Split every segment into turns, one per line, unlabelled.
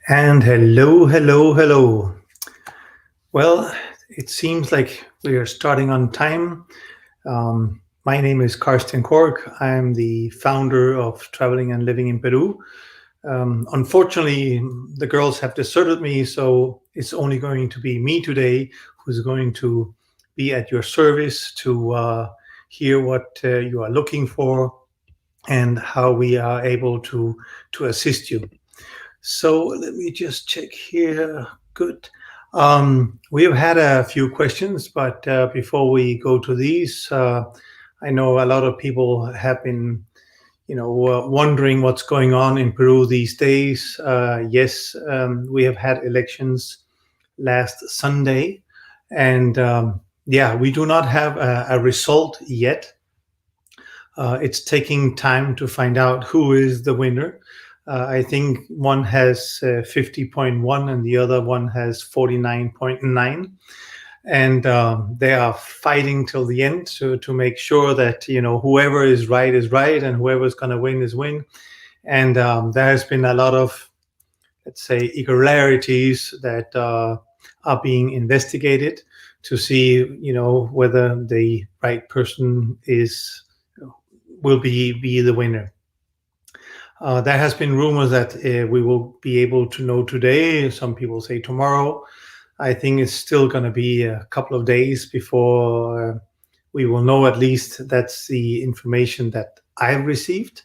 And hello, hello, hello. Well, it seems like we are starting on time. My name is Karsten Kork. I'm the founder of Traveling and Living in Peru. Unfortunately, the girls have deserted me, so it's only going to be me today who's going to be at your service to hear what you are looking for and how we are able to assist you. So let me just check here. Good. We have had a few questions, but before we go to these, I know a lot of people have been, wondering what's going on in Peru these days. Yes, we have had elections last Sunday, and yeah, we do not have a result yet. It's taking time to find out who is the winner. I think one has 50.1 and the other one has 49.9. And they are fighting till the end to make sure that, whoever is right and whoever is going to win is win. And there has been a lot of, let's say, irregularities that are being investigated to see, whether the right person will be the winner. There has been rumors that we will be able to know today. Some people say tomorrow. I think it's still going to be a couple of days before we will know. At least that's the information that I've received.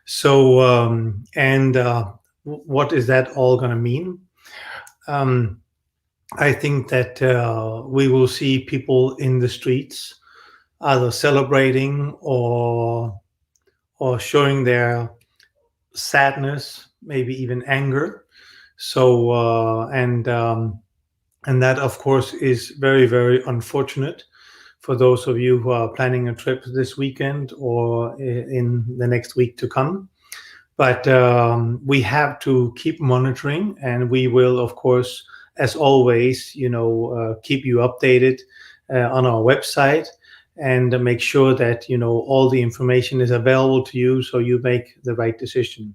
So, and what is that all going to mean? Um, I think that we will see people in the streets either celebrating or showing their sadness, maybe even anger. So and that of course is very very unfortunate for those of you who are planning a trip this weekend or in the next week to come. But we have to keep monitoring, and we will of course, as always, keep you updated on our website and make sure that all the information is available to you so you make the right decision.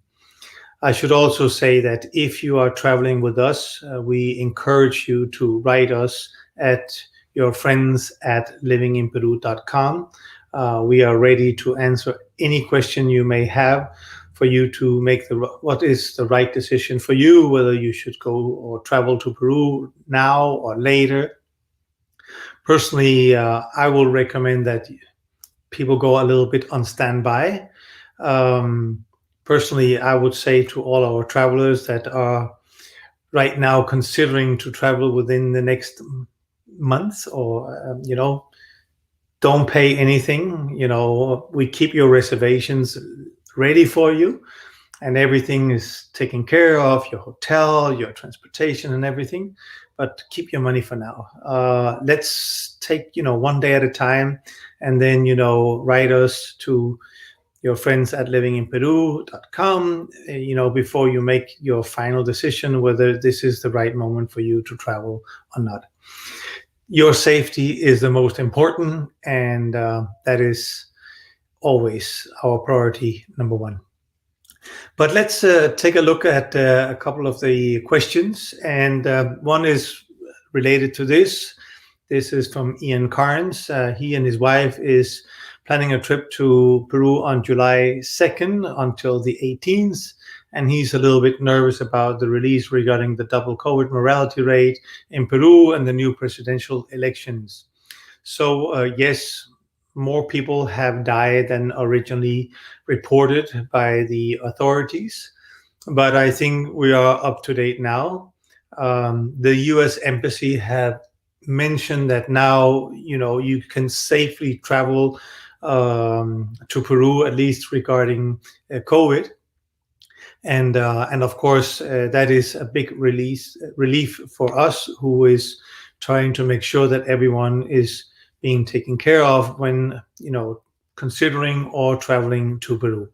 I should also say that if you are traveling with us, we encourage you to write us at yourfriends@livinginperu.com. We are ready to answer any question you may have for you to make what is the right decision for you, whether you should go or travel to Peru now or later. Personally, I will recommend that people go a little bit on standby. Personally, I would say to all our travelers that are right now considering to travel within the next month, or don't pay anything. We keep your reservations ready for you, and everything is taken care of, your hotel, your transportation, and everything. But keep your money for now. Let's take one day at a time, and then write us to yourfriends@livinginperu.com, before you make your final decision whether this is the right moment for you to travel or not. Your safety is the most important, and that is always our priority number one. But let's take a look at a couple of the questions, and one is related to this. This is from Ian Carnes. He and his wife is planning a trip to Peru on July 2nd until the 18th, and he's a little bit nervous about the release regarding the double COVID mortality rate in Peru and the new presidential elections. So yes, more people have died than originally reported by the authorities, but I think we are up to date now. The U.S. Embassy have mentioned that now you can safely travel to Peru, at least regarding COVID, and of course that is a big relief for us, who is trying to make sure that everyone is being taken care of when considering or traveling to Peru.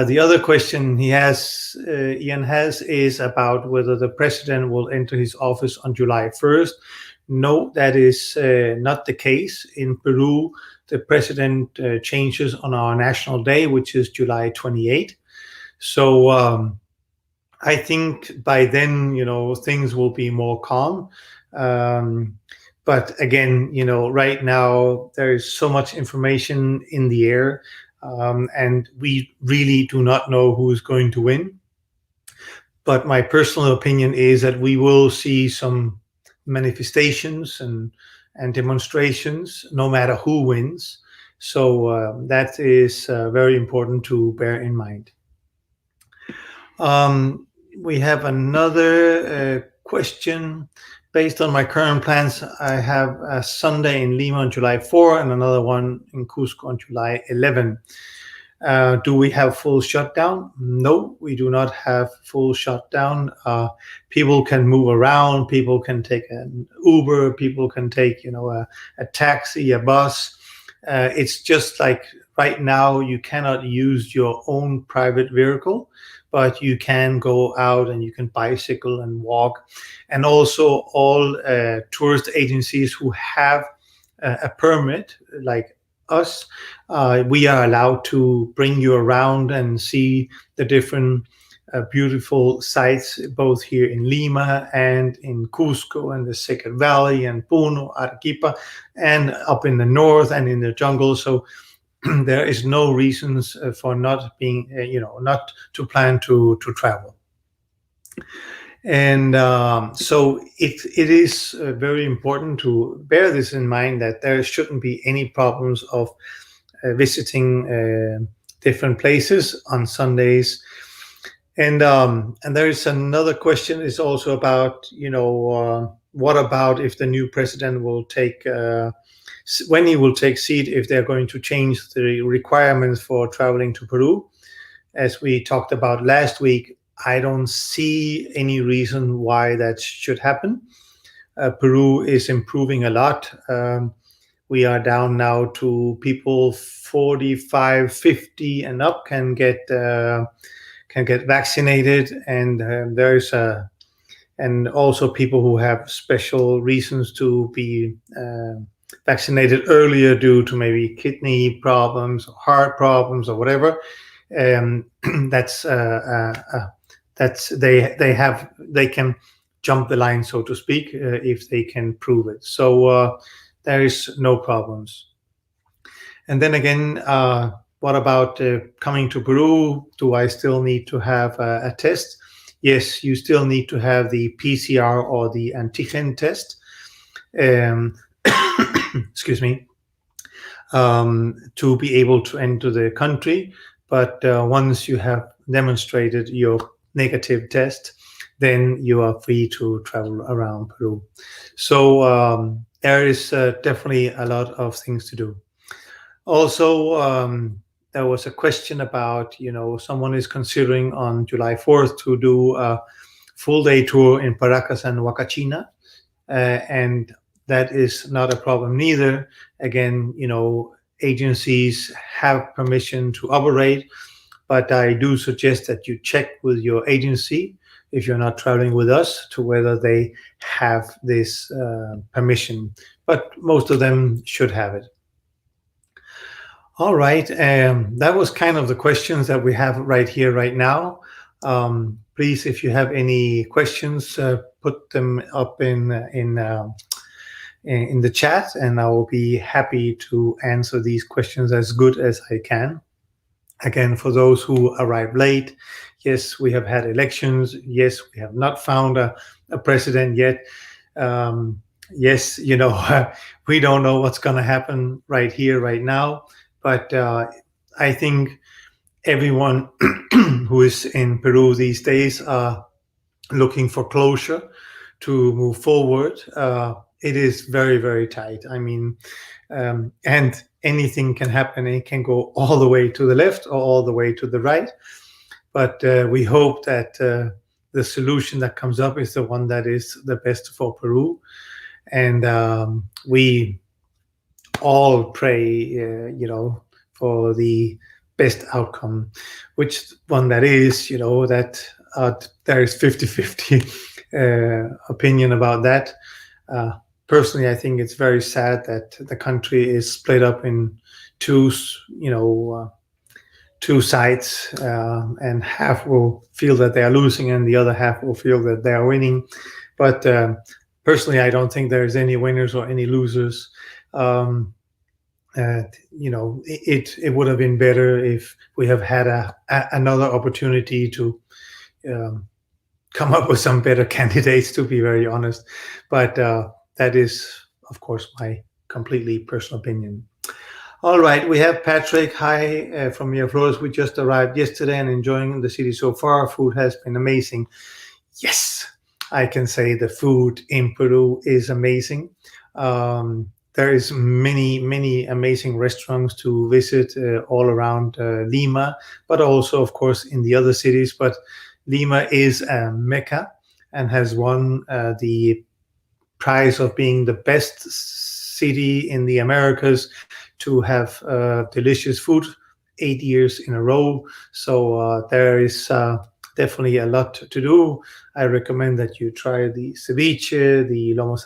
The other question Ian has, is about whether the president will enter his office on July 1st. No, that is not the case. In Peru, the president changes on our national day, which is July 28th. So I think by then, things will be more calm. Um, but again, right now there is so much information in the air, and we really do not know who's going to win. But my personal opinion is that we will see some manifestations and demonstrations, no matter who wins. So that is very important to bear in mind. Um, we have another question. Based on my current plans, I have a Sunday in Lima on July 4 and another one in Cusco on July 11. Do we have full shutdown? No, we do not have full shutdown. People can move around. People can take an Uber. People can take, a taxi, a bus. It's just like right now, you cannot use your own private vehicle, but you can go out and you can bicycle and walk. And also, all tourist agencies who have a permit, like us, we are allowed to bring you around and see the different beautiful sites, both here in Lima and in Cusco and the Second Valley and Puno, Arequipa, and up in the north and in the jungle. So there is no reasons for not being, not to plan to travel. And so it is very important to bear this in mind, that there shouldn't be any problems of visiting different places on Sundays. And there is another question is also about, what about if the new president will take when he will take seat, if they're going to change the requirements for traveling to Peru. As we talked about last week, I don't see any reason why that should happen. Peru is improving a lot. We are down now to people 45, 50 and up can get vaccinated, and and also people who have special reasons to be vaccinated earlier due to maybe kidney problems, or heart problems, or whatever. Um, that's they can jump the line, so to speak, if they can prove it. So there is no problems. And then again, what about coming to Peru? Do I still need to have a test? Yes, you still need to have the PCR or the antigen test. Um, excuse me. To be able to enter the country. But once you have demonstrated your negative test, then you are free to travel around Peru. So there is definitely a lot of things to do. Also, there was a question about, someone is considering on July 4th to do a full day tour in Paracas and Huacachina. And that is not a problem neither. Again, agencies have permission to operate, but I do suggest that you check with your agency, if you're not traveling with us, to whether they have this permission. But most of them should have it. All right. That was kind of the questions that we have right here, right now. Please, if you have any questions, put them up in the chat, and I will be happy to answer these questions as good as I can. Again, for those who arrive late, yes, we have had elections. Yes, we have not found a president yet. Yes, we don't know what's going to happen right here, right now. But I think everyone who is in Peru these days are looking for closure to move forward. It is very, very tight. I mean, and anything can happen. It can go all the way to the left or all the way to the right. But we hope that the solution that comes up is the one that is the best for Peru. And we all pray, for the best outcome. Which one that is, that there is 50-50 opinion about that. Personally, I think it's very sad that the country is split up in two two sides, and half will feel that they are losing, and the other half will feel that they are winning. But personally, I don't think there's any winners or any losers. Um, it would have been better if we have had another opportunity to um, come up with some better candidates, to be very honest. But that is, of course, my completely personal opinion. All right, we have Patrick. Hi from Miraflores. We just arrived yesterday and enjoying the city so far. Food has been amazing. Yes, I can say the food in Peru is amazing. There is many amazing restaurants to visit all around Lima, but also, of course, in the other cities. But Lima is a mecca and has won the prize of being the best city in the Americas to have delicious food 8 years in a row. So there is definitely a lot to do. I recommend that you try the ceviche, the lomo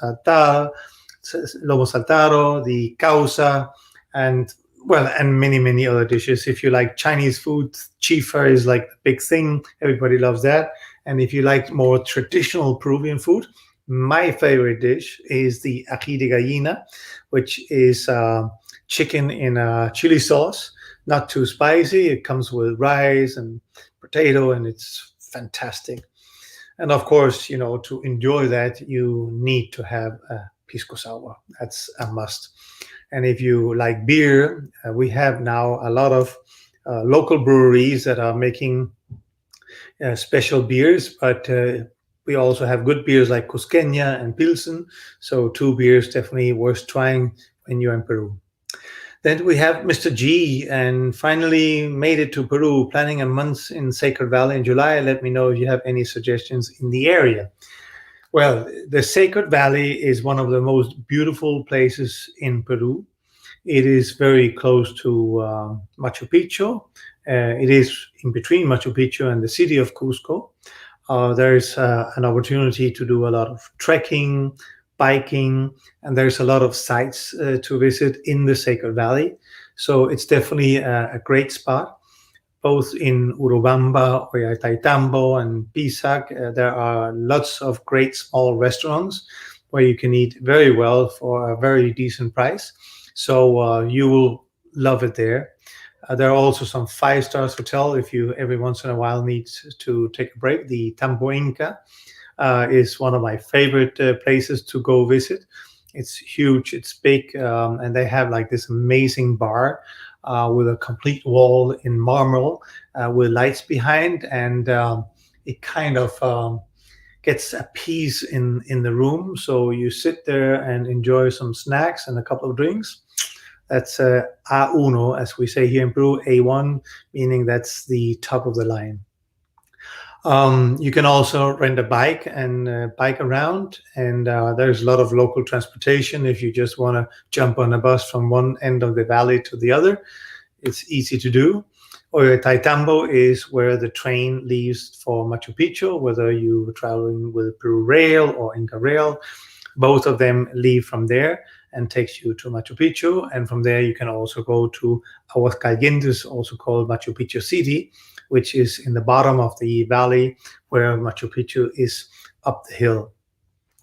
saltado, the causa, and well, and many other dishes. If you like Chinese food, chifa is like the big thing. Everybody loves that. And if you like more traditional Peruvian food, my favorite dish is the ají de gallina, which is chicken in a chili sauce, not too spicy. It comes with rice and potato, and it's fantastic. And of course, to enjoy that, you need to have a pisco sour. That's a must. And if you like beer, we have now a lot of local breweries that are making special beers, but we also have good beers like Cusqueña and Pilsen. So two beers definitely worth trying when you're in Peru. Then we have Mr. G, and finally made it to Peru, planning a month in Sacred Valley in July. Let me know if you have any suggestions in the area. Well, the Sacred Valley is one of the most beautiful places in Peru. It is very close to Machu Picchu. It is in between Machu Picchu and the city of Cusco. There's an opportunity to do a lot of trekking, biking, and there's a lot of sites to visit in the Sacred Valley. So it's definitely a great spot. Both in Urubamba, Ollantaytambo, and Pisac, there are lots of great small restaurants where you can eat very well for a very decent price. So you will love it there. There are also some 5 stars hotel if you every once in a while need to take a break. The Tambo Inca is one of my favorite places to go visit. It's huge, it's big, and they have like this amazing bar with a complete wall in marble with lights behind, and it kind of gets a peace in the room. So you sit there and enjoy some snacks and a couple of drinks. That's A1, as we say here in Peru, A1, meaning that's the top of the line. You can also rent a bike and bike around, and there's a lot of local transportation. If you just want to jump on a bus from one end of the valley to the other, it's easy to do. Ollantaytambo is where the train leaves for Machu Picchu, whether you're traveling with Peru Rail or Inca Rail. Both of them leave from there and takes you to Machu Picchu. And from there, you can also go to Aguascalientes, also called Machu Picchu City, which is in the bottom of the valley where Machu Picchu is up the hill.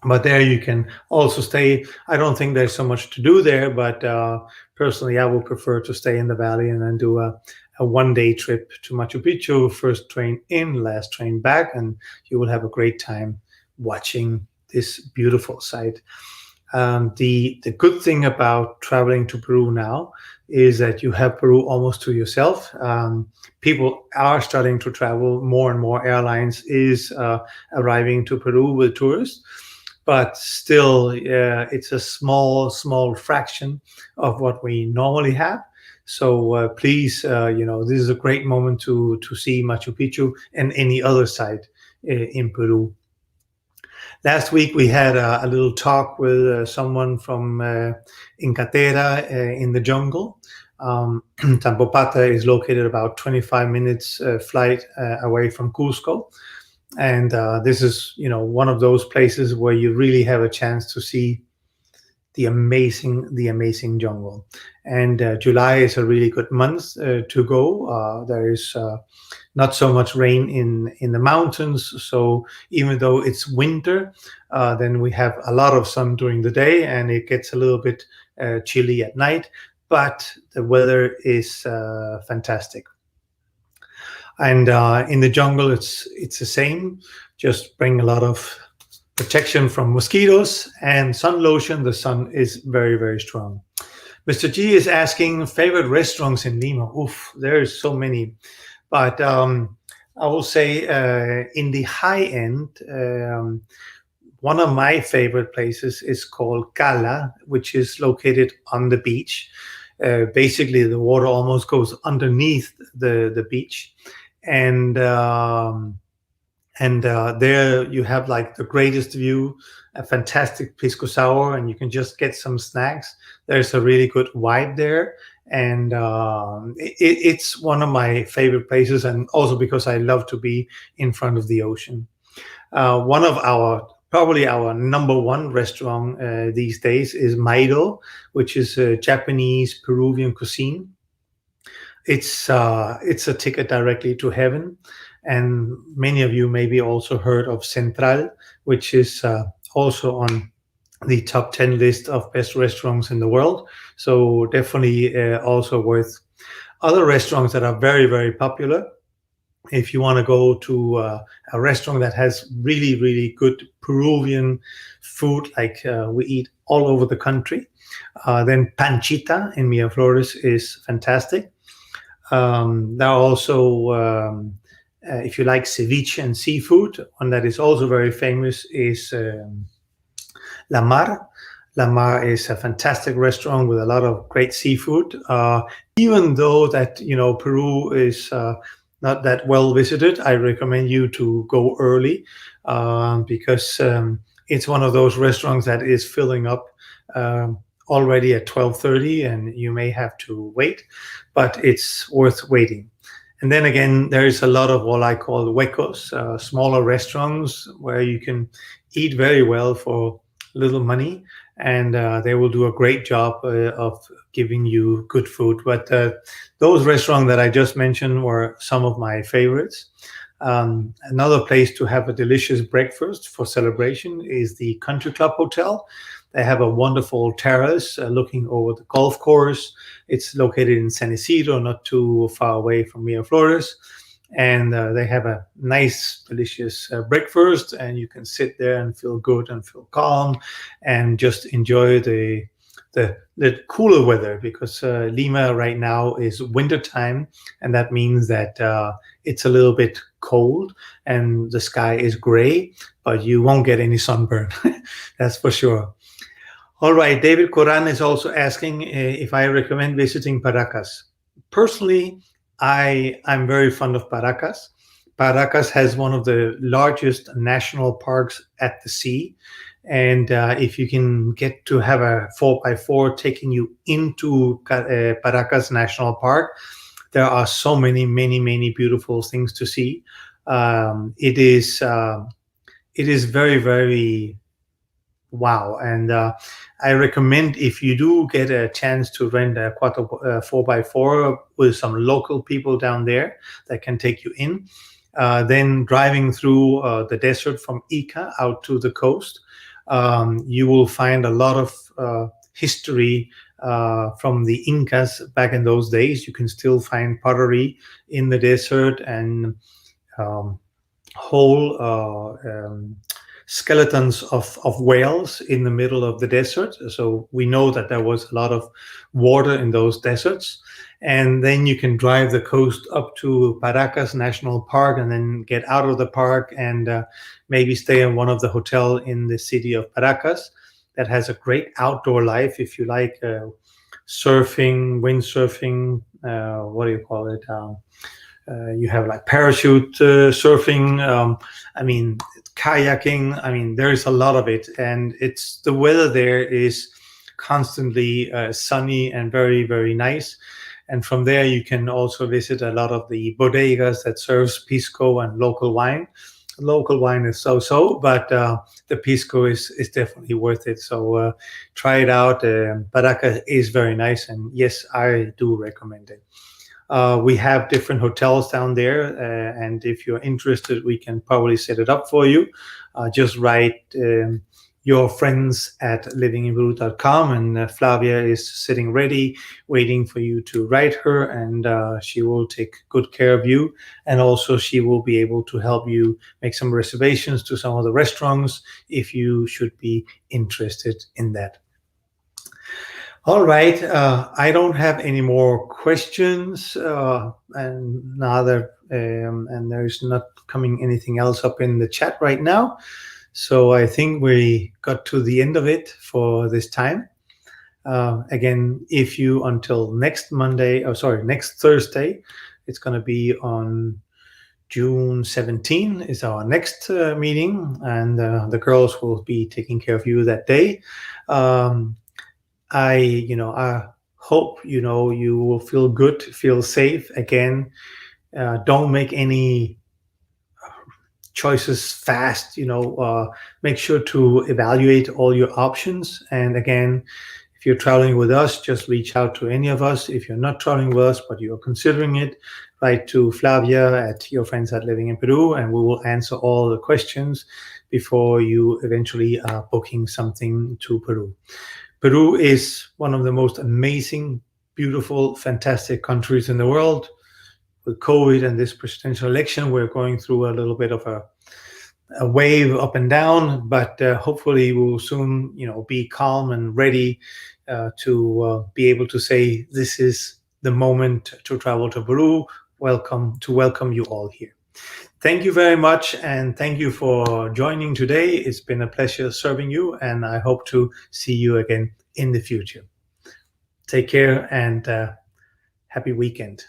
But there you can also stay. I don't think there's so much to do there, but personally, I would prefer to stay in the valley and then do a one-day trip to Machu Picchu, first train in, last train back, and you will have a great time watching this beautiful site. The good thing about traveling to Peru now is that you have Peru almost to yourself. People are starting to travel. More and more airlines is arriving to Peru with tourists, but still, it's a small fraction of what we normally have. So please, this is a great moment to see Machu Picchu and any other site in Peru. Last week we had a little talk with someone from Incatera in the jungle. Tampopata is located about 25 minutes flight away from Cusco. And this is, one of those places where you really have a chance to see the amazing jungle. And July is a really good month to go. There is not so much rain in the mountains, so even though it's winter, then we have a lot of sun during the day, and it gets a little bit chilly at night. But the weather is fantastic. And in the jungle, it's the same. Just bring a lot of protection from mosquitoes and sun lotion. The sun is very, very strong. Mr. G is asking favorite restaurants in Lima. Oof, there's so many. But I will say in the high end, one of my favorite places is called Cala, which is located on the beach. Basically, the water almost goes underneath the beach. And there you have like the greatest view, a fantastic pisco sour, and you can just get some snacks. There's a really good vibe there, and it's one of my favorite places, and also because I love to be in front of the ocean. One of probably our number one restaurant these days is Maido, which is a Japanese Peruvian cuisine. It's a ticket directly to heaven. And many of you maybe also heard of Central, which is also on the top 10 list of best restaurants in the world. So definitely also worth. Other restaurants that are very, very popular, if you want to go to a restaurant that has really, really good Peruvian food, like we eat all over the country, then Panchita in Miraflores is fantastic. There are also, if you like ceviche and seafood, one that is also very famous is La Mar. La Mar is a fantastic restaurant with a lot of great seafood. Even though that, Peru is not that well visited, I recommend you to go early because it's one of those restaurants that is filling up already at 12:30, and you may have to wait, but it's worth waiting. And then again, there is a lot of what I call huecos, smaller restaurants where you can eat very well for little money, and they will do a great job of giving you good food. But those restaurants that I just mentioned were some of my favorites. Another place to have a delicious breakfast for celebration is the Country Club Hotel. They have a wonderful terrace looking over the golf course. It's located in San Isidro, not too far away from Miraflores. And they have a nice, delicious breakfast, and you can sit there and feel good and feel calm and just enjoy the cooler weather, because Lima right now is winter time, and that means that it's a little bit cold and the sky is gray, but you won't get any sunburn. That's for sure. All right, David Coran is also asking if I recommend visiting Paracas. Personally, I'm very fond of Paracas. Paracas has one of the largest national parks at the sea. And if you can get to have a 4x4 taking you into Paracas National Park, there are so many beautiful things to see. It is very, very wow. And I recommend, if you do get a chance to rent a 4x4 with some local people down there that can take you in, then driving through the desert from Ica out to the coast, you will find a lot of history from the Incas back in those days. You can still find pottery in the desert and whole skeletons of whales in the middle of the desert. So we know that there was a lot of water in those deserts. And then you can drive the coast up to Paracas National Park and then get out of the park and maybe stay in one of the hotels in the city of Paracas that has a great outdoor life. If you like surfing, windsurfing, what do you call it? You have like parachute surfing. Kayaking. There is a lot of it, and the weather there is constantly sunny and very, very nice. And from there, you can also visit a lot of the bodegas that serves pisco and local wine. Local wine is so, but the pisco is definitely worth it. So try it out. Baraka is very nice, and yes, I do recommend it. We have different hotels down there, and if you're interested, we can probably set it up for you. Just write your friends at livinginperu.com, and Flavia is sitting ready, waiting for you to write her, and she will take good care of you. And also, she will be able to help you make some reservations to some of the restaurants if you should be interested in that. All right. I don't have any more questions, and neither, and there's not coming anything else up in the chat right now. So I think we got to the end of it for this time. Again, if you until next Monday, oh sorry, next Thursday, it's going to be on June 17 is our next meeting, and the girls will be taking care of you that day. I hope you will feel good, feel safe. Again, don't make any choices fast. Make sure to evaluate all your options. And again, if you're traveling with us, just reach out to any of us. If you're not traveling with us, but you're considering it, write to Flavia at Your Friends at Living in Peru, and we will answer all the questions before you eventually are booking something to Peru. Peru is one of the most amazing, beautiful, fantastic countries in the world. With COVID and this presidential election, we're going through a little bit of a wave up and down, but hopefully we'll soon, be calm and ready to be able to say this is the moment to travel to Peru. Welcome you all here. Thank you very much, and thank you for joining today. It's been a pleasure serving you, and I hope to see you again in the future. Take care, and happy weekend.